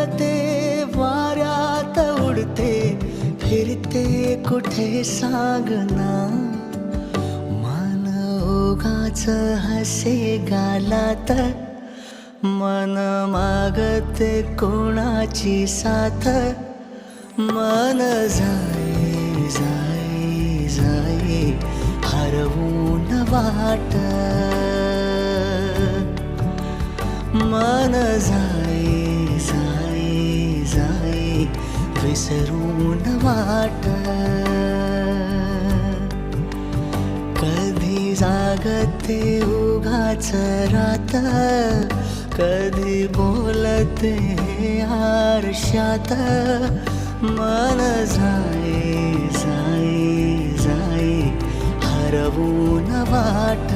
ढळते वाऱ्यात उडते फिरते कुठे सांगना मन ओघाच हसे गालात मन मागते कोणाची साथ मन जाई जाई जाई हरवून वाट मन जाई जाई जाई विसरून वाट कधी जागते उगाच रात कधी बोलते आरशात मन जाई जाई जाई हरवून वाट